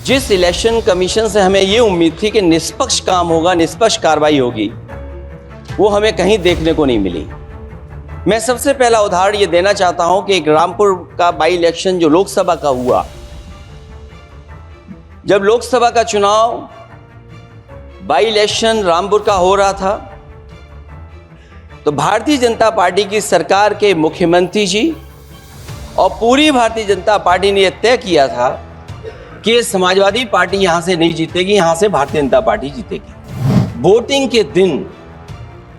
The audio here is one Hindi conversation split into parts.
जिस इलेक्शन कमीशन से हमें ये उम्मीद थी कि निष्पक्ष काम होगा, निष्पक्ष कार्रवाई होगी, वो हमें कहीं देखने को नहीं मिली। मैं सबसे पहला उदाहरण ये देना चाहता हूं कि एक रामपुर का बाई इलेक्शन जो लोकसभा का हुआ, जब लोकसभा का चुनाव बाई इलेक्शन रामपुर का हो रहा था, तो भारतीय जनता पार्टी की सरकार के मुख्यमंत्री जी और पूरी भारतीय जनता पार्टी ने यह तय किया था कि समाजवादी पार्टी यहां से नहीं जीतेगी, यहां से भारतीय जनता पार्टी जीतेगी। वोटिंग के दिन,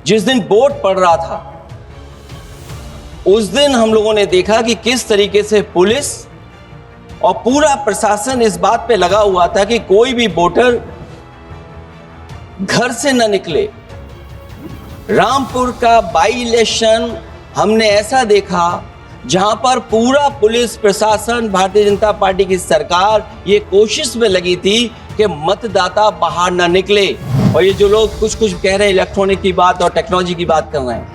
जिस दिन वोट पड़ रहा था, उस दिन हम लोगों ने देखा कि किस तरीके से पुलिस और पूरा प्रशासन इस बात पे लगा हुआ था कि कोई भी वोटर घर से न निकले। रामपुर का बाई इलेक्शन हमने ऐसा देखा जहां पर पूरा पुलिस प्रशासन, भारतीय जनता पार्टी की सरकार ये कोशिश में लगी थी कि मतदाता बाहर ना निकले। और ये जो लोग कुछ कह रहे हैं, इलेक्ट्रॉनिक की बात और टेक्नोलॉजी की बात कर रहे हैं,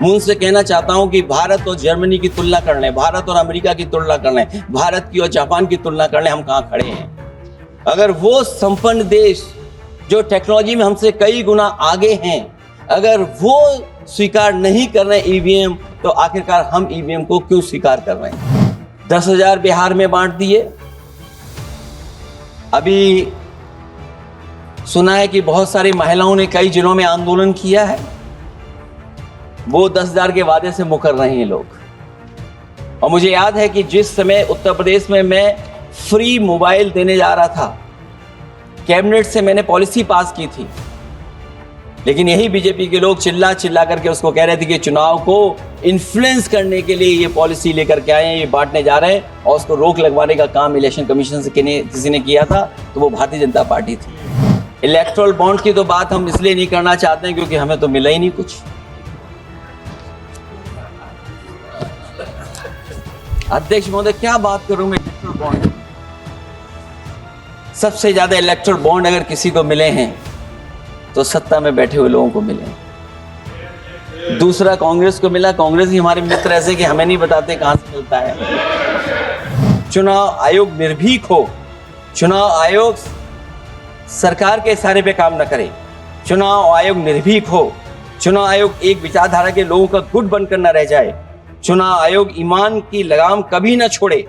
मैं उनसे कहना चाहता हूं कि भारत और जर्मनी की तुलना कर लें, भारत और अमेरिका की तुलना कर लें, भारत की और जापान की तुलना कर लें, हम कहां खड़े हैं। अगर वो संपन्न देश जो टेक्नोलॉजी में हमसे कई गुना आगे हैं, अगर वो स्वीकार नहीं कर रहे ईवीएम, तो आखिरकार हम ईवीएम को क्यों स्वीकार कर रहे हैं। 10,000 बिहार में बांट दिए। अभी सुना है कि बहुत सारी महिलाओं ने कई जिलों में आंदोलन किया है, वो 10,000 के वादे से मुकर रहे हैं लोग। और मुझे याद है कि जिस समय उत्तर प्रदेश में मैं फ्री मोबाइल देने जा रहा था, कैबिनेट से मैंने पॉलिसी पास की थी, लेकिन यही बीजेपी के लोग चिल्ला करके उसको कह रहे थे कि चुनाव को इन्फ्लुएंस करने के लिए ये पॉलिसी लेकर के आए हैं, ये बांटने जा रहे हैं, और उसको रोक लगवाने का काम इलेक्शन कमीशन से किसी ने किया था, तो वो भारतीय जनता पार्टी थी। इलेक्टोरल बॉन्ड की तो बात हम इसलिए नहीं करना चाहते हैं क्योंकि हमें तो मिला ही नहीं कुछ। अध्यक्ष महोदय, क्या बात करूं मैं इलेक्टोरल बॉन्ड। सबसे ज्यादा इलेक्टोरल बॉन्ड अगर किसी को मिले हैं तो सत्ता में बैठे हुए लोगों को मिले। दूसरा कांग्रेस को मिला। कांग्रेस ही हमारे मित्र ऐसे कि हमें नहीं बताते कहां से मिलता है। चुनाव आयोग निर्भीक हो, चुनाव आयोग सरकार के इशारे पे काम न करे, चुनाव आयोग निर्भीक हो, चुनाव आयोग एक विचारधारा के लोगों का गुट बनकर न रह जाए, चुनाव आयोग ईमान की लगाम कभी न छोड़े,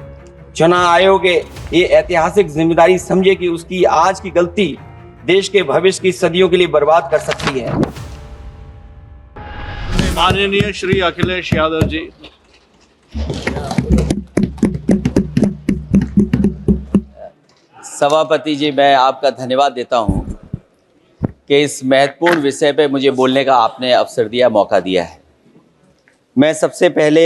चुनाव आयोग ये ऐतिहासिक जिम्मेदारी समझे कि उसकी आज की गलती देश के भविष्य की सदियों के लिए बर्बाद कर सकती है। माननीय श्री अखिलेश यादव जी, सभापति जी, मैं आपका धन्यवाद देता हूं कि इस महत्वपूर्ण विषय पे मुझे बोलने का आपने अवसर दिया, मौका दिया है। मैं सबसे पहले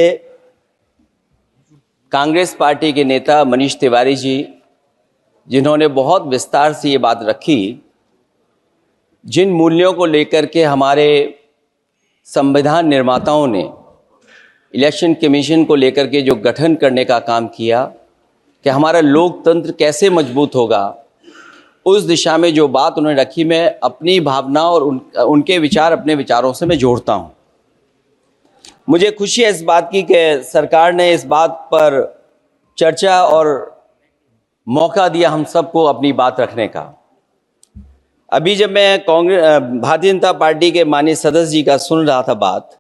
कांग्रेस पार्टी के नेता मनीष तिवारी जी, जिन्होंने बहुत विस्तार से ये बात रखी, जिन मूल्यों को लेकर के हमारे संविधान निर्माताओं ने इलेक्शन कमीशन को लेकर के जो गठन करने का काम किया कि हमारा लोकतंत्र कैसे मजबूत होगा, उस दिशा में जो बात उन्होंने रखी, मैं अपनी भावना और उनके विचार अपने विचारों से मैं जोड़ता हूं। मुझे खुशी है इस बात की कि सरकार ने इस बात पर चर्चा और मौका दिया हम सबको अपनी बात रखने का। अभी जब मैं भारतीय जनता पार्टी के माननीय सदस्य जी का सुन रहा था बात,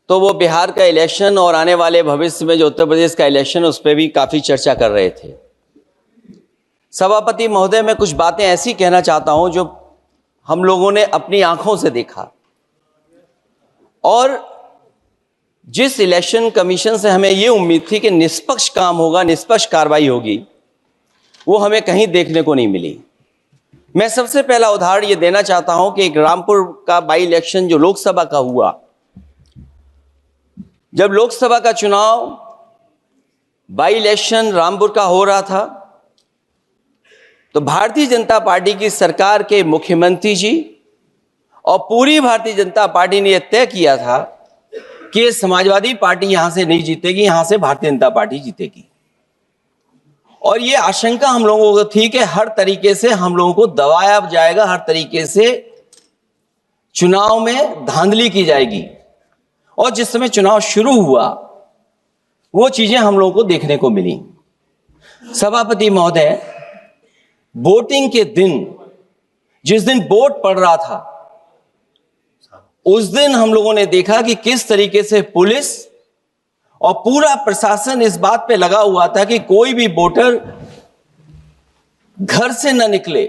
तो वो बिहार का इलेक्शन और आने वाले भविष्य में जो उत्तर प्रदेश का इलेक्शन है उस पर भी काफी चर्चा कर रहे थे। सभापति महोदय, मैं कुछ बातें ऐसी कहना चाहता हूं जो हम लोगों ने अपनी आंखों से देखा, और जिस इलेक्शन कमीशन से हमें ये उम्मीद थी कि निष्पक्ष काम होगा, निष्पक्ष कार्रवाई होगी, वो हमें कहीं देखने को नहीं मिली। मैं सबसे पहला उदाहरण ये देना चाहता हूं कि एक रामपुर का बाई इलेक्शन जो लोकसभा का हुआ, जब लोकसभा का चुनाव बाई इलेक्शन रामपुर का हो रहा था, तो भारतीय जनता पार्टी की सरकार के मुख्यमंत्री जी और पूरी भारतीय जनता पार्टी ने यह तय किया था कि समाजवादी पार्टी यहां से नहीं जीतेगी, यहां से भारतीय जनता पार्टी जीतेगी। और ये आशंका हम लोगों को थी कि हर तरीके से हम लोगों को दबाया जाएगा, हर तरीके से चुनाव में धांधली की जाएगी। और जिस समय चुनाव शुरू हुआ, वो चीजें हम लोगों को देखने को मिली। सभापति महोदय, वोटिंग के दिन, जिस दिन वोट पड़ रहा था, उस दिन हम लोगों ने देखा कि किस तरीके से पुलिस और पूरा प्रशासन इस बात पे लगा हुआ था कि कोई भी वोटर घर से न निकले।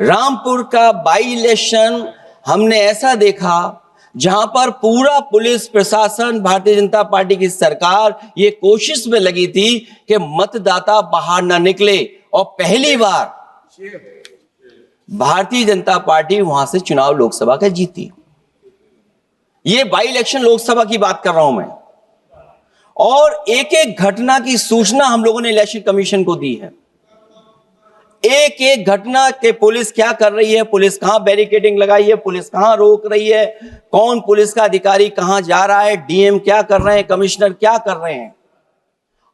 रामपुर का बाई इलेक्शन हमने ऐसा देखा जहां पर पूरा पुलिस प्रशासन, भारतीय जनता पार्टी की सरकार ये कोशिश में लगी थी कि मतदाता बाहर ना निकले, और पहली बार भारतीय जनता पार्टी वहां से चुनाव लोकसभा का जीती। ये बाई इलेक्शन लोकसभा की बात कर रहा हूं मैं, और एक एक घटना की सूचना हम लोगों ने इलेक्शन कमीशन को दी है। एक एक घटना के पुलिस क्या कर रही है, पुलिस कहां बैरिकेडिंग लगाई है, पुलिस कहां रोक रही है, कौन पुलिस का अधिकारी कहां जा रहा है, डीएम क्या कर रहे हैं, कमिश्नर क्या कर रहे हैं।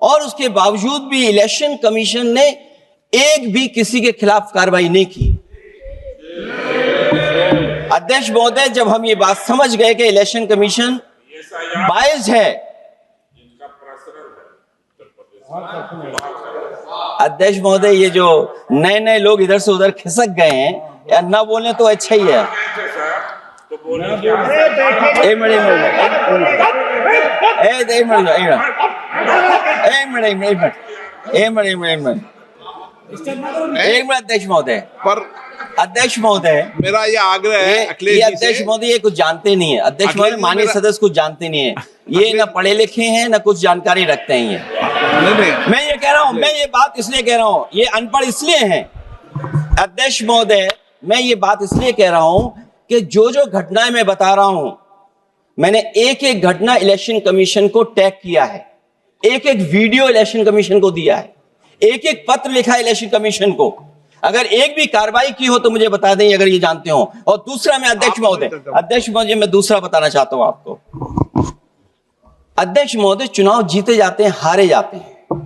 और उसके बावजूद भी इलेक्शन कमीशन ने एक भी किसी के खिलाफ कार्रवाई नहीं की। अध्यक्ष महोदय, जब हम ये बात समझ गए कि इलेक्शन कमीशन बायस्ड है, अध्यक्ष महोदय, ये जो नए नए लोग इधर से उधर खिसक गए हैं, या ना बोले तो अच्छा ही है। एक मिनट अध्यक्ष महोदय, पर अध्यक्ष महोदय, मेरा ये आग्रह है अखिलेश जी से। अध्यक्ष महोदय ये कुछ जानते नहीं है। अध्यक्ष महोदय, माननीय सदस्य कुछ जानते नहीं है, ये ना पढ़े लिखे हैं ना कुछ जानकारी रखते हैं। ये मैं ये कह रहा हूं, मैं ये बात इसलिए कह रहा हूं, ये अनपढ़ इसलिए हैं। अध्यक्ष महोदय, मैं ये बात इसलिए कह रहा हूं कि जो जो घटनाएं मैं बता रहा हूं, मैंने एक एक घटना इलेक्शन कमीशन को टैग किया है, एक एक वीडियो इलेक्शन कमीशन को दिया है, एक एक पत्र लिखा है इलेक्शन कमीशन को। अगर एक भी कार्रवाई की हो तो मुझे बता दें, अगर ये जानते हो। और दूसरा, मैं अध्यक्ष महोदय, मैं दूसरा बताना चाहता हूं आपको। अध्यक्ष महोदय, चुनाव जीते जाते हैं, हारे जाते हैं।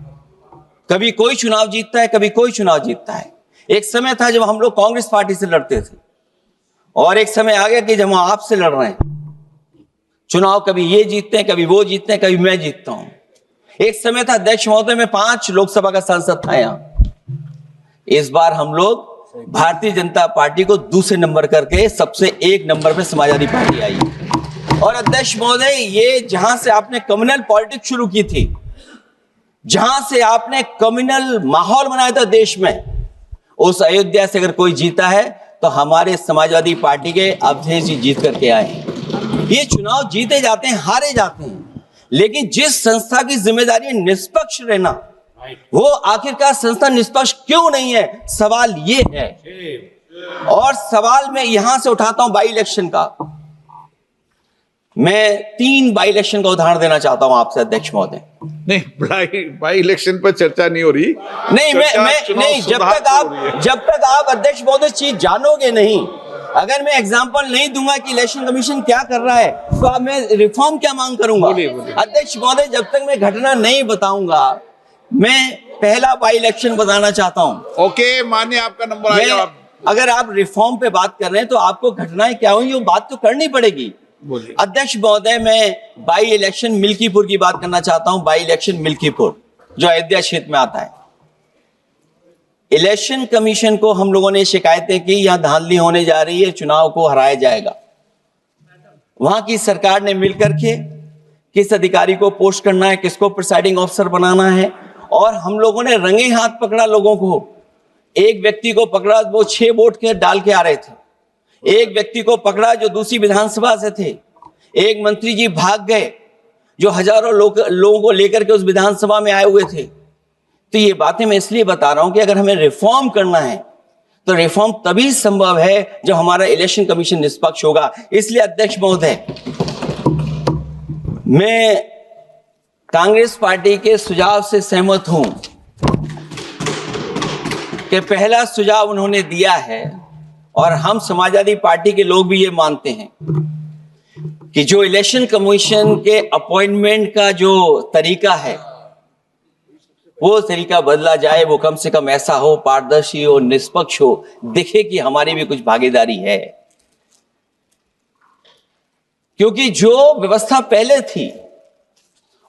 कभी कोई चुनाव जीतता है, कभी कोई चुनाव जीतता है। एक समय था जब हम लोग कांग्रेस पार्टी से लड़ते थे, और एक समय आ गया कि जब हम आपसे लड़ रहे हैं। चुनाव कभी ये जीतते हैं, कभी वो जीतते हैं, कभी मैं जीतता हूं। एक समय था अध्यक्ष महोदय, मैं 5 लोकसभा का सांसद था यहां। इस बार हम लोग भारतीय जनता पार्टी को दूसरे नंबर करके सबसे 1 नंबर पे समाजवादी पार्टी आई। और अध्यक्ष महोदय, ये जहां से आपने कम्युनल पॉलिटिक्स शुरू की थी, जहां से आपने कम्युनल माहौल बनाया था देश में, उस अयोध्या से अगर कोई जीता है तो हमारे समाजवादी पार्टी के अवधेश जी जीत करके आए। ये चुनाव जीते जाते हैं, हारे जाते हैं, लेकिन जिस संस्था की जिम्मेदारी है निष्पक्ष रहना, वो आखिरकार संस्था निष्पक्ष क्यों नहीं है, सवाल ये है। और सवाल मैं यहां से उठाता हूं बाई इलेक्शन का। मैं 3 बाई इलेक्शन का उदाहरण देना चाहता हूं आपसे अध्यक्ष महोदय। नहीं, बाई इलेक्शन पर चर्चा नहीं हो रही। नहीं, मैं जब तक आप अध्यक्ष महोदय चीज जानोगे नहीं, अगर मैं एग्जांपल नहीं दूंगा कि इलेक्शन कमीशन क्या कर रहा है, तो अब मैं रिफॉर्म क्या मांग करूंगा। अध्यक्ष महोदय, जब तक मैं घटना नहीं बताऊंगा, मैं पहला बाई इलेक्शन बताना चाहता हूं। ओके, मानिए आपका नंबर आएगा। अगर आप रिफॉर्म पे बात कर रहे हैं तो आपको घटनाएं क्या हुई वो बात तो करनी पड़ेगी। अध्यक्ष महोदय, मैं बाई इलेक्शन मिल्कीपुर की बात करना चाहता हूं। बाई इलेक्शन मिल्कीपुर जो अयोध्या क्षेत्र में आता है। इलेक्शन कमीशन को हम लोगों ने शिकायतें की, यहां धांधली होने जा रही है, चुनाव को हराया जाएगा। वहां की सरकार ने मिलकर के किस अधिकारी को पोस्ट करना है, किसको प्रिसाइडिंग ऑफिसर बनाना है, और हम लोगों ने रंगे हाथ पकड़ा लोगों को। एक व्यक्ति को पकड़ा, वो 6 वोट के डाल के आ रहे थे। एक व्यक्ति को पकड़ा जो दूसरी विधानसभा से थे। एक मंत्री जी भाग गए जो हजारों लोगों को लेकर के उस विधानसभा में आए हुए थे। तो ये बातें मैं इसलिए बता रहा हूं कि अगर हमें रिफॉर्म करना है तो रिफॉर्म तभी संभव है जब हमारा इलेक्शन कमीशन निष्पक्ष होगा। इसलिए अध्यक्ष महोदय, मैं कांग्रेस पार्टी के सुझाव से सहमत हूं कि पहला सुझाव उन्होंने दिया है, और हम समाजवादी पार्टी के लोग भी ये मानते हैं कि जो इलेक्शन कमीशन के अपॉइंटमेंट का जो तरीका है वो तरीका बदला जाए। वो कम से कम ऐसा हो, पारदर्शी हो, निष्पक्ष हो, दिखे कि हमारी भी कुछ भागीदारी है। क्योंकि जो व्यवस्था पहले थी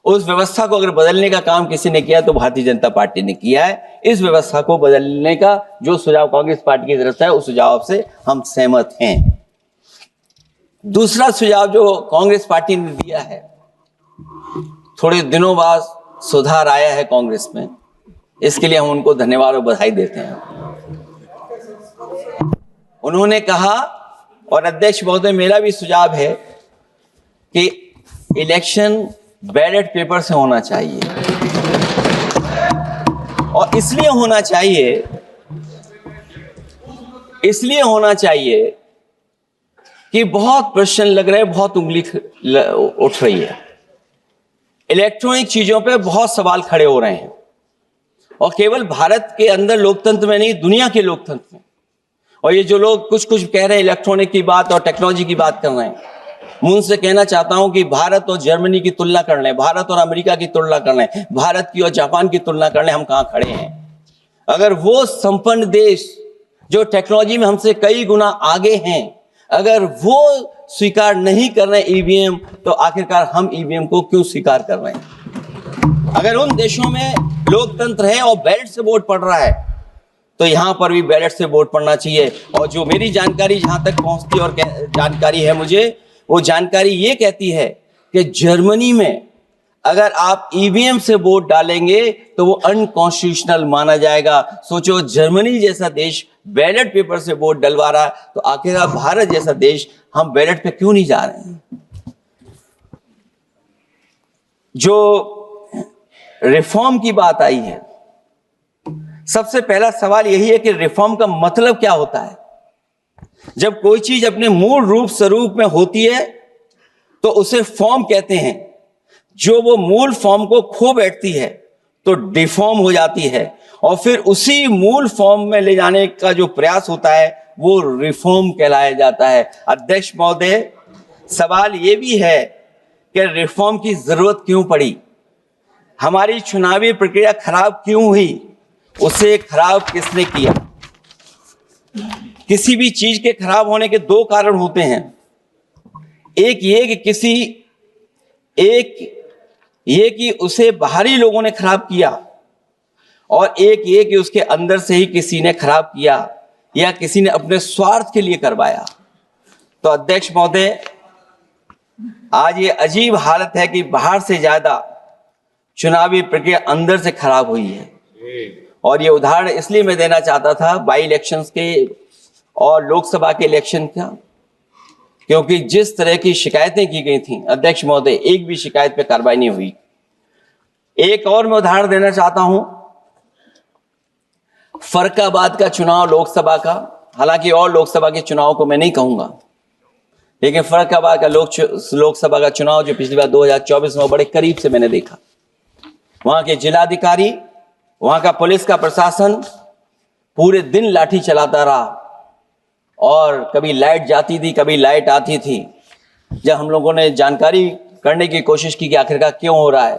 उस व्यवस्था को अगर बदलने का काम किसी ने किया तो भारतीय जनता पार्टी ने किया है। इस व्यवस्था को बदलने का जो सुझाव कांग्रेस पार्टी की तरफ से है, उस सुझाव से हम सहमत हैं। दूसरा सुझाव जो कांग्रेस पार्टी ने दिया है, थोड़े दिनों बाद सुधार आया है कांग्रेस में, इसके लिए हम उनको धन्यवाद और बधाई देते हैं। उन्होंने कहा, और अध्यक्ष महोदय मेरा भी सुझाव है कि इलेक्शन बैलेट पेपर से होना चाहिए, और इसलिए होना चाहिए कि बहुत प्रश्न लग रहे हैं, बहुत उंगली उठ रही है, इलेक्ट्रॉनिक चीजों पे बहुत सवाल खड़े हो रहे हैं, और केवल भारत के अंदर लोकतंत्र में नहीं, दुनिया के लोकतंत्र में। और ये जो लोग कुछ कह रहे हैं इलेक्ट्रॉनिक की बात और टेक्नोलॉजी की बात कर रहे हैं, मैं उनसे कहना चाहता हूं कि भारत और जर्मनी की तुलना कर लें, भारत और अमेरिका की तुलना कर लें, भारत की और जापान की तुलना कर लें, हम कहां खड़े हैं। अगर वो संपन्न देश जो टेक्नोलॉजी में हमसे कई गुना आगे हैं, अगर वो स्वीकार नहीं कर रहे ईवीएम, तो आखिरकार हम ईवीएम को क्यों स्वीकार कर रहे हैं। अगर उन देशों में लोकतंत्र है और बैलेट से वोट पड़ रहा है, तो यहां पर भी बैलेट से वोट पड़ना चाहिए। और जो मेरी जानकारी जहां तक पहुंचती और जानकारी है मुझे, वो जानकारी ये कहती है कि जर्मनी में अगर आप ईवीएम से वोट डालेंगे तो वो अनकॉन्स्टिट्यूशनल माना जाएगा। सोचो, जर्मनी जैसा देश बैलेट पेपर से वोट डलवा रहा है, तो आखिरकार भारत जैसा देश हम बैलेट पे क्यों नहीं जा रहे हैं। जो रिफॉर्म की बात आई है, सबसे पहला सवाल यही है कि रिफॉर्म का मतलब क्या होता है। जब कोई चीज अपने मूल रूप स्वरूप में होती है तो उसे फॉर्म कहते हैं। जो वो मूल फॉर्म को खो बैठती है तो डिफॉर्म हो जाती है, और फिर उसी मूल फॉर्म में ले जाने का जो प्रयास होता है वो रिफॉर्म कहलाया जाता है। अध्यक्ष महोदय, सवाल ये भी है कि रिफॉर्म की जरूरत क्यों पड़ी, हमारी चुनावी प्रक्रिया खराब क्यों हुई, उसे खराब किसने किया। किसी भी चीज के खराब होने के दो कारण होते हैं, एक ये कि उसे बाहरी लोगों ने खराब किया, और एक ये कि उसके अंदर से ही किसी ने खराब किया या किसी ने अपने स्वार्थ के लिए करवाया। तो अध्यक्ष महोदय, आज ये अजीब हालत है कि बाहर से ज्यादा चुनावी प्रक्रिया अंदर से खराब हुई है। और ये उदाहरण इसलिए मैं देना चाहता था बाई इलेक्शंस के और लोकसभा के इलेक्शन का, क्योंकि जिस तरह की शिकायतें की गई थी अध्यक्ष महोदय, एक भी शिकायत पे कार्रवाई नहीं हुई। एक और मैं उदाहरण देना चाहता हूं, फर्रुखाबाद का चुनाव लोकसभा का, हालांकि और लोकसभा के चुनाव को मैं नहीं कहूंगा, लेकिन फर्रुखाबाद का लोकसभा का चुनाव जो पिछली बार 2024 में बड़े करीब से मैंने देखा। वहां के जिलाधिकारी, वहां का पुलिस का प्रशासन पूरे दिन लाठी चलाता रहा, और कभी लाइट जाती थी, कभी लाइट आती थी। जब हम लोगों ने जानकारी करने की कोशिश की कि आखिरकार क्यों हो रहा है,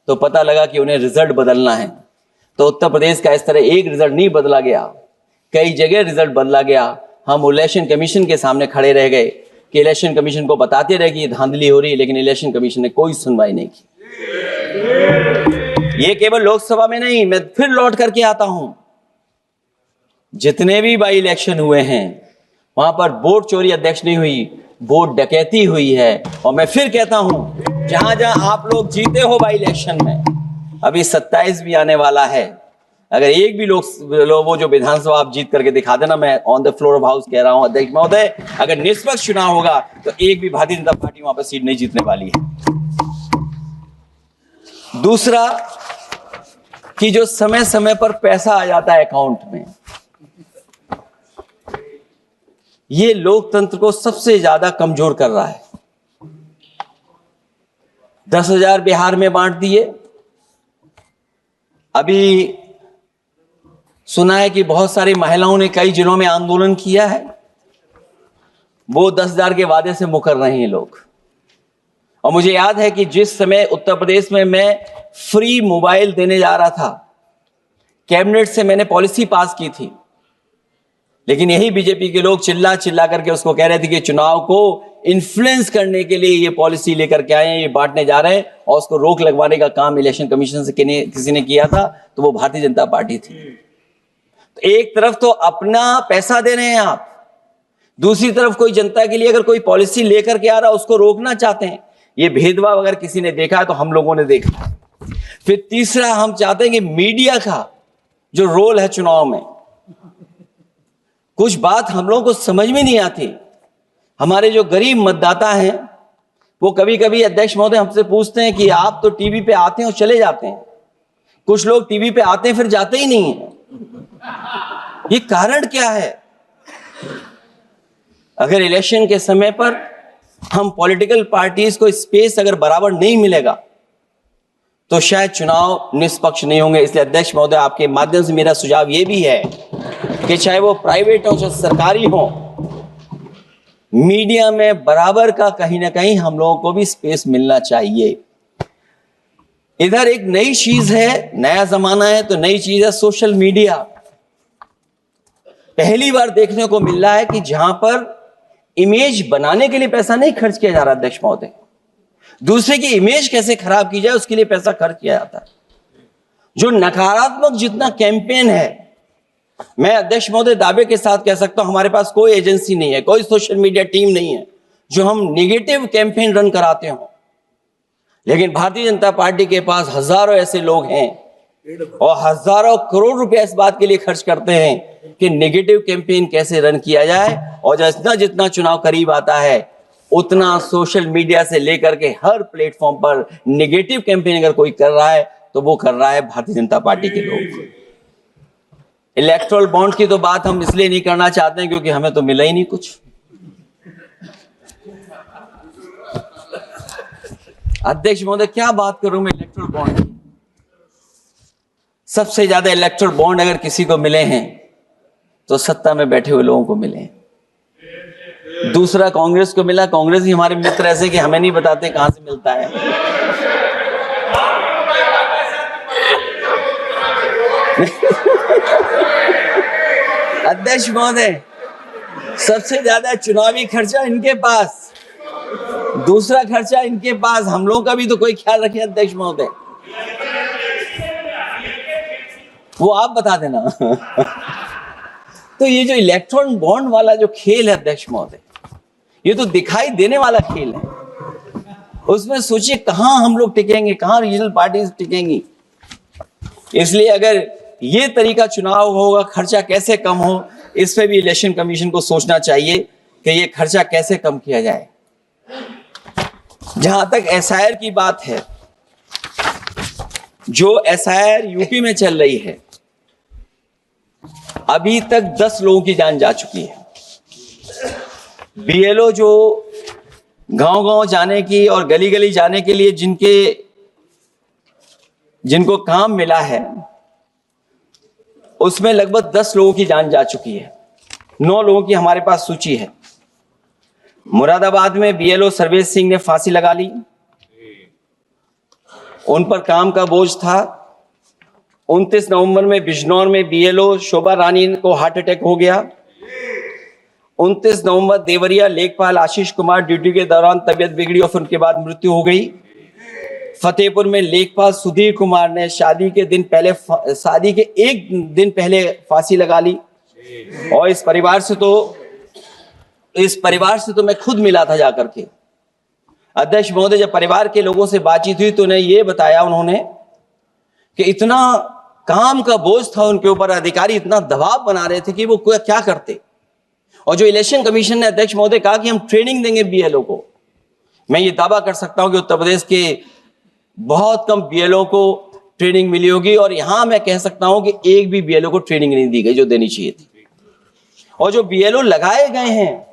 तो पता लगा कि उन्हें रिजल्ट बदलना है। तो उत्तर प्रदेश का इस तरह एक रिजल्ट नहीं बदला गया, कई जगह रिजल्ट बदला गया। हम इलेक्शन कमीशन के सामने खड़े रह गए कि इलेक्शन कमीशन को बताते रहे कि धांधली हो रही है, लेकिन इलेक्शन कमीशन ने कोई सुनवाई नहीं की। ये केवल लोकसभा में नहीं, मैं फिर लौट करके आता हूं, जितने भी बाई इलेक्शन हुए हैं वहां पर वोट चोरी अध्यक्ष नहीं हुई, वोट डकैती हुई है। और मैं फिर कहता हूं, जहां जहां आप लोग जीते हो बाई इलेक्शन में, अभी 27 भी आने वाला है, अगर एक भी लोग वो जो विधानसभा आप जीत करके दिखा देना, मैं on the floor of house कह रहा हूं अध्यक्ष महोदय, अगर निष्पक्ष चुनाव होगा तो एक भी भारतीय जनता पार्टी वहां पर सीट नहीं जीतने वाली है। दूसरा, कि जो समय समय पर पैसा आ जाता है अकाउंट में, ये लोकतंत्र को सबसे ज्यादा कमजोर कर रहा है। 10,000 बिहार में बांट दिए। अभी सुना है कि बहुत सारी महिलाओं ने कई जिलों में आंदोलन किया है, वो 10,000 के वादे से मुकर रहे हैं लोग। और मुझे याद है कि जिस समय उत्तर प्रदेश में मैं फ्री मोबाइल देने जा रहा था, कैबिनेट से मैंने पॉलिसी पास की थी, लेकिन यही बीजेपी के लोग चिल्ला चिल्ला करके उसको कह रहे थे कि चुनाव को इन्फ्लुएंस करने के लिए ये पॉलिसी लेकर के आए हैं, ये बांटने जा रहे हैं, और उसको रोक लगवाने का काम इलेक्शन कमीशन से किसी ने किया था, तो वो भारतीय जनता पार्टी थी। तो एक तरफ तो अपना पैसा दे रहे हैं आप, दूसरी तरफ कोई जनता के लिए अगर कोई पॉलिसी लेकर के आ रहा है उसको रोकना चाहते हैं। ये भेदभाव अगर किसी ने देखा है तो हम लोगों ने देखा। फिर तीसरा, हम चाहते हैं कि मीडिया का जो रोल है चुनाव में, कुछ बात हम लोगों को समझ में नहीं आती। हमारे जो गरीब मतदाता हैं वो कभी कभी अध्यक्ष महोदय हमसे पूछते हैं कि आप तो टीवी पे आते हैं और चले जाते हैं, कुछ लोग टीवी पे आते हैं फिर जाते ही नहीं है, ये कारण क्या है? अगर इलेक्शन के समय पर हम पॉलिटिकल पार्टीज को स्पेस अगर बराबर नहीं मिलेगा तो शायद चुनाव निष्पक्ष नहीं होंगे। इसलिए अध्यक्ष महोदय, आपके माध्यम से मेरा सुझाव यह भी है कि चाहे वो प्राइवेट हो चाहे सरकारी हो, मीडिया में बराबर का कहीं ना कहीं हम लोगों को भी स्पेस मिलना चाहिए। इधर एक नई चीज है, नया जमाना है, तो नई चीज है सोशल मीडिया। पहली बार देखने को मिल रहा है कि जहां पर इमेज बनाने के लिए पैसा नहीं खर्च किया जा रहा अध्यक्ष महोदय, दूसरे की इमेज कैसे खराब की जाए उसके लिए पैसा खर्च किया जाता है। जो नकारात्मक जितना कैंपेन है, मैं अध्यक्ष महोदय दावे के साथ कह सकता हूं, हमारे पास कोई एजेंसी नहीं है, कोई सोशल मीडिया टीम नहीं है जो हम नेगेटिव कैंपेन रन कराते हो। लेकिन भारतीय जनता पार्टी के पास हजारों ऐसे लोग हैं और हजारों करोड़ रुपए इस बात के लिए खर्च करते हैं कि नेगेटिव कैंपेन कैसे रन किया जाए। और जितना जितना चुनाव करीब आता है उतना सोशल मीडिया से लेकर के हर प्लेटफॉर्म पर नेगेटिव कैंपेन अगर कोई कर रहा है तो वो कर रहा है भारतीय जनता पार्टी के लोग। इलेक्टोरल बॉन्ड की तो बात हम इसलिए नहीं करना चाहते हैं क्योंकि हमें तो मिला ही नहीं कुछ। अध्यक्ष महोदय, क्या बात करूं मैं इलेक्टोरल बॉन्ड की? सबसे ज्यादा इलेक्टोरल बॉन्ड अगर किसी को मिले हैं तो सत्ता में बैठे हुए लोगों को मिले हैं। दूसरा कांग्रेस को मिला। कांग्रेस ही हमारे मित्र ऐसे कि हमें नहीं बताते कहां से मिलता है। अध्यक्ष महोदय, सबसे ज्यादा चुनावी खर्चा इनके पास, दूसरा खर्चा इनके पास। हम लोगों का भी तो कोई ख्याल रखे अध्यक्ष महोदय, वो आप बता देना। तो ये जो इलेक्ट्रॉन बॉन्ड वाला जो खेल है अध्यक्ष महोदय, ये तो दिखाई देने वाला खेल है। उसमें सोचिए कहां हम लोग टिकेंगे, कहां रीजनल पार्टीज टिकेंगी। इसलिए अगर ये तरीका चुनाव होगा, खर्चा कैसे कम हो, इस पे भी इलेक्शन कमीशन को सोचना चाहिए कि ये खर्चा कैसे कम किया जाए। जहां तक एसआईआर की बात है, जो एसआईआर यूपी में चल रही है, अभी तक 10 लोगों की जान जा चुकी है। बीएलओ जो गांव-गांव जाने की और गली-गली जाने के लिए जिनको काम मिला है, उसमें लगभग 10 लोगों की जान जा चुकी है। 9 लोगों की हमारे पास सूची है। मुरादाबाद में बीएलओ सर्वेश सिंह ने फांसी लगा ली, उन पर काम का बोझ था। 29 नवंबर में बिजनौर में बीएलओ शोभा रानी को हार्ट अटैक हो गया। 29 नवंबर देवरिया लेखपाल आशीष कुमार ड्यूटी के दौरान तबियत बिगड़ी और फिर उनके बाद मृत्यु हो गई। फतेहपुर में लेखपाल सुधीर कुमार ने शादी के एक दिन पहले फांसी लगा ली। और इस परिवार से तो मैं खुद मिला था जाकर के। अध्यक्ष महोदय, जब परिवार के लोगों से बातचीत हुई तो उन्हें यह बताया उन्होंने कि इतना काम का बोझ था उनके ऊपर, अधिकारी इतना दबाव बना रहे थे कि वो क्या करते। और जो इलेक्शन कमीशन ने अध्यक्ष महोदय कहा कि हम ट्रेनिंग देंगे बीएलओ को, मैं ये दावा कर सकता हूं कि उत्तर प्रदेश के बहुत कम बीएलओ को ट्रेनिंग मिली होगी। और यहां मैं कह सकता हूं कि एक भी बीएलओ को ट्रेनिंग नहीं दी गई जो देनी चाहिए थी। और जो बीएलओ लगाए गए हैं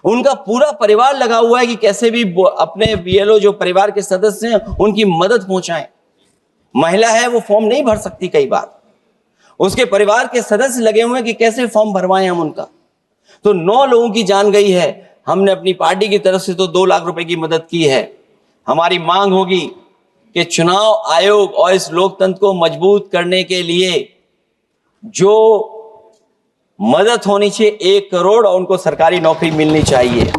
उनका पूरा परिवार लगा हुआ है कि कैसे भी अपने बीएलओ जो परिवार के सदस्य हैं उनकी मदद पहुंचाएं। महिला है वो फॉर्म नहीं भर सकती, कई बार उसके परिवार के सदस्य लगे हुए हैं कि कैसे फॉर्म भरवाएं हम उनका। तो 9 लोगों की जान गई है। हमने अपनी पार्टी की तरफ से तो 2 लाख रुपए की मदद की है। हमारी मांग होगी कि चुनाव आयोग और इस लोकतंत्र को मजबूत करने के लिए जो मदद होनी चाहिए 1 करोड़, और उनको सरकारी नौकरी मिलनी चाहिए।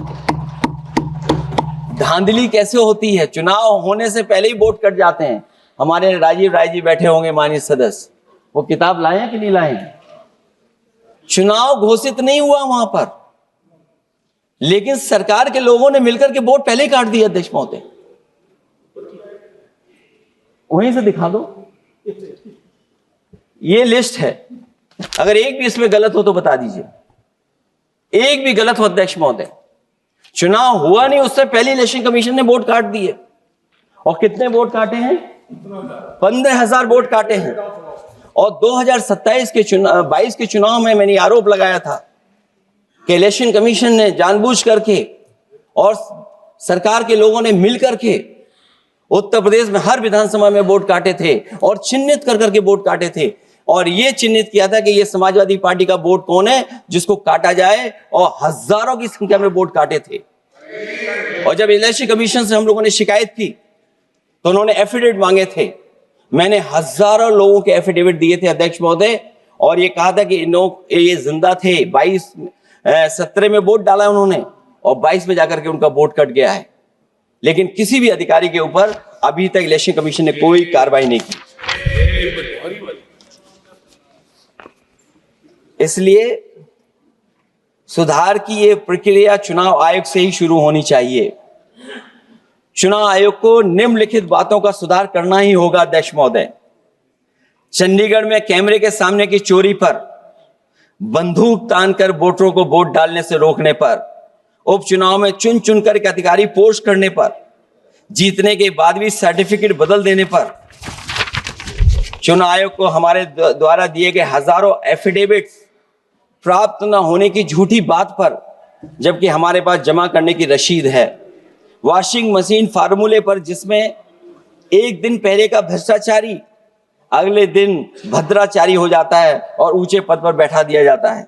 धांधली कैसे होती है, चुनाव होने से पहले ही वोट कट जाते हैं। हमारे राजीव राय जी बैठे होंगे माननीय सदस्य, वो किताब लाए हैं कि नहीं लाए हैं? चुनाव घोषित नहीं हुआ वहां पर, लेकिन सरकार के लोगों ने मिलकर के वोट पहले ही काट दिया। अध्यक्ष महोदय, वहीं से दिखा दो, ये लिस्ट है। अगर एक भी इसमें गलत हो तो बता दीजिए, एक भी गलत हो अध्यक्ष महोदय। चुनाव हुआ नहीं, उससे पहले इलेक्शन कमीशन ने वोट काट दिए। और कितने वोट काटे हैं? 15,000 वोट काटे हैं। और 2027 के 22 के चुनाव में मैंने आरोप लगाया था कि इलेक्शन कमीशन ने जानबूझ करके और सरकार के लोगों ने मिल करके उत्तर प्रदेश में हर विधानसभा में वोट काटे थे और चिन्हित कर करके वोट काटे थे। और ये चिन्हित किया था कि ये समाजवादी पार्टी का वोट कौन है जिसको काटा जाए, और हजारों की संख्या में वोट काटे थे। और जब इलेक्शन कमीशन से हम लोगों ने शिकायत की तो उन्होंने एफिडेविट मांगे थे। मैंने हजारों लोगों के एफिडेविट दिए थे अध्यक्ष महोदय, और ये कहा था कि ये जिंदा थे। 17 में वोट डाला उन्होंने और 22 में जाकर के उनका वोट कट गया है। लेकिन किसी भी अधिकारी के ऊपर अभी तक इलेक्शन कमीशन ने कोई कार्रवाई नहीं की। इसलिए सुधार की ये प्रक्रिया चुनाव आयोग से ही शुरू होनी चाहिए। चुनाव आयोग को निम्नलिखित बातों का सुधार करना ही होगा अध्यक्ष महोदय। चंडीगढ़ में कैमरे के सामने की चोरी पर, बंदूक तानकर वोटरों को वोट डालने से रोकने पर, उपचुनाव में चुन चुनकर एक अधिकारी पोस्ट करने पर, जीतने के बाद भी सर्टिफिकेट बदल देने पर, चुनाव आयोग को हमारे द्वारा दिए गए हजारों एफिडेविट प्राप्त न होने की झूठी बात पर, जबकि हमारे पास जमा करने की रसीद है, वॉशिंग मशीन फार्मूले पर जिसमें एक दिन पहले का भ्रष्टाचारी अगले दिन भद्राचारी हो जाता है और ऊंचे पद पर बैठा दिया जाता है,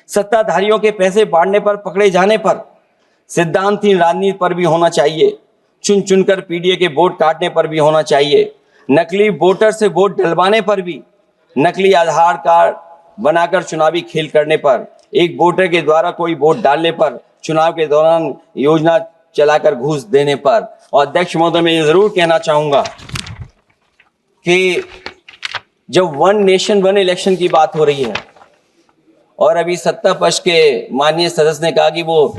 सत्ताधारियों के पैसे बांटने पर पकड़े जाने पर, सिद्धांतहीन राजनीति पर भी होना चाहिए, चुन चुनकर पीडीए के वोट काटने पर भी होना चाहिए, नकली वोटर से वोट डलवाने पर भी, नकली आधार कार्ड बनाकर चुनावी खेल करने पर, एक वोटर के द्वारा कोई वोट डालने पर, चुनाव के दौरान योजना चलाकर घूस देने पर। और अध्यक्ष महोदय, मैं ये जरूर कहना चाहूंगा कि जब वन नेशन वन इलेक्शन की बात हो रही है और अभी सत्ता पक्ष के माननीय सदस्य ने कहा कि वो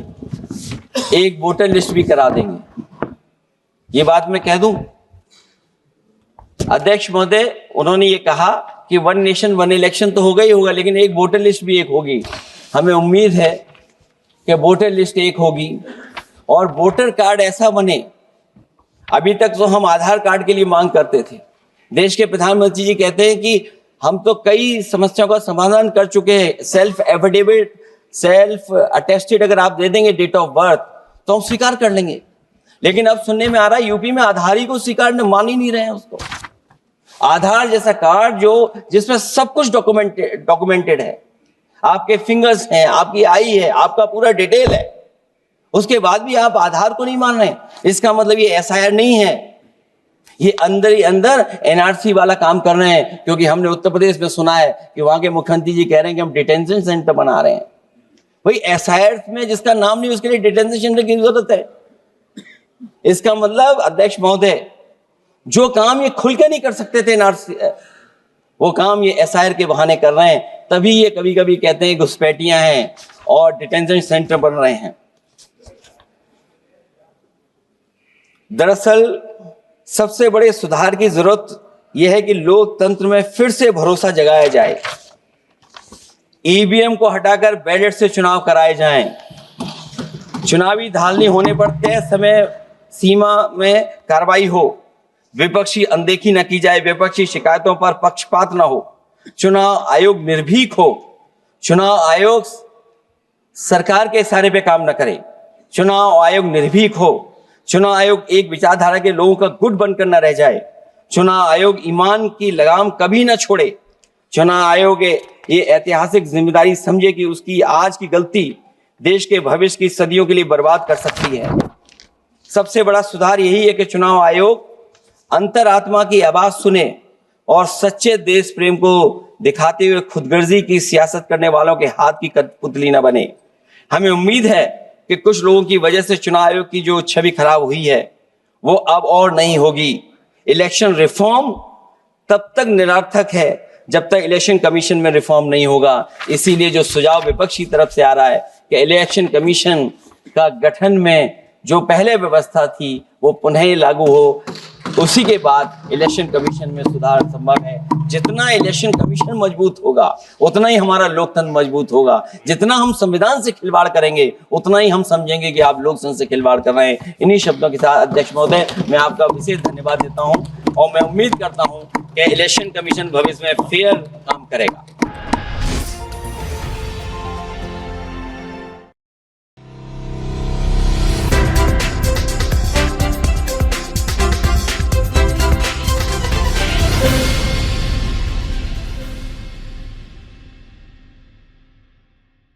एक वोटर लिस्ट भी करा देंगे, ये बात मैं कह दूं अध्यक्ष महोदय, उन्होंने ये कहा कि वन नेशन वन इलेक्शन तो होगा ही होगा, लेकिन एक वोटर लिस्ट भी एक होगी। हमें उम्मीद है कि वोटर लिस्ट एक होगी और वोटर कार्ड ऐसा बने। अभी तक तो हम आधार कार्ड के लिए मांग करते थे। देश के प्रधानमंत्री जी कहते हैं कि हम तो कई समस्याओं का समाधान कर चुके हैं, सेल्फ एफिडेविट, सेल्फ अटेस्टेड अगर आप दे देंगे डेट ऑफ बर्थ तो हम स्वीकार कर लेंगे। लेकिन अब सुनने में आ रहा है यूपी में आधार ही को स्वीकार मान ही नहीं रहे हैं उसको। आधार जैसा कार्ड जो जिसमें सब कुछ डॉक्यूमेंटेड है, आपके फिंगर्स हैं, आपकी आई है, आपका पूरा डिटेल है, उसके बाद भी आप आधार को नहीं मान रहे। इसका मतलब ये एसआईआर नहीं है, ये अंदर ही अंदर एनआरसी वाला काम कर रहे हैं। क्योंकि हमने उत्तर प्रदेश में सुना है कि वहां के मुख्यमंत्री जी कह रहे हैं कि हम डिटेंशन सेंटर बना रहे हैं। भाई एसआईआर में जिसका नाम नहीं उसके लिए डिटेंशन सेंटर की जरूरत है? इसका मतलब अध्यक्ष महोदय, जो काम ये खुल के नहीं कर सकते थे एनआरसी, वो काम ये एसआईआर के बहाने कर रहे हैं। तभी ये कभी कभी कहते हैं घुसपैठियां हैं और डिटेंशन सेंटर बन रहे हैं। दरअसल सबसे बड़े सुधार की जरूरत यह है कि लोकतंत्र में फिर से भरोसा जगाया जाए। ईवीएम को हटाकर बैलेट से चुनाव कराए जाएं। चुनावी धांधली होने पर तय समय सीमा में कार्रवाई हो। विपक्षी अनदेखी न की जाए, विपक्षी शिकायतों पर पक्षपात न हो। चुनाव आयोग निर्भीक हो। चुनाव आयोग सरकार के इशारे पे काम न करे। चुनाव आयोग निर्भीक हो। चुनाव आयोग एक विचारधारा के लोगों का गुट बनकर न रह जाए। चुनाव आयोग ईमान की लगाम कभी न छोड़े। चुनाव आयोग ये ऐतिहासिक जिम्मेदारी समझे कि उसकी आज की गलती देश के भविष्य की सदियों के लिए बर्बाद कर सकती है। सबसे बड़ा सुधार यही है कि चुनाव आयोग अंतरात्मा की आवाज सुने और सच्चे देश प्रेम को दिखाते हुए खुदगर्जी की सियासत करने वालों के हाथ की कठपुतली न बने। हमें उम्मीद है कि कुछ लोगों की वजह से चुनाव आयोग की जो छवि खराब हुई है वो अब और नहीं होगी। इलेक्शन रिफॉर्म तब तक निरर्थक है जब तक इलेक्शन कमीशन में रिफॉर्म नहीं होगा। इसीलिए जो सुझाव विपक्ष की तरफ से आ रहा है कि इलेक्शन कमीशन का गठन में जो पहले व्यवस्था थी वो पुनः लागू हो, उसी के बाद इलेक्शन कमीशन में सुधार संभव है। जितना इलेक्शन कमीशन मजबूत होगा उतना ही हमारा लोकतंत्र मजबूत होगा। जितना हम संविधान से खिलवाड़ करेंगे उतना ही हम समझेंगे कि आप लोकतंत्र से खिलवाड़ कर रहे हैं। इन्हीं शब्दों के साथ अध्यक्ष महोदय मैं आपका विशेष धन्यवाद देता हूं और मैं उम्मीद करता हूं कि इलेक्शन कमीशन भविष्य में फेयर काम करेगा।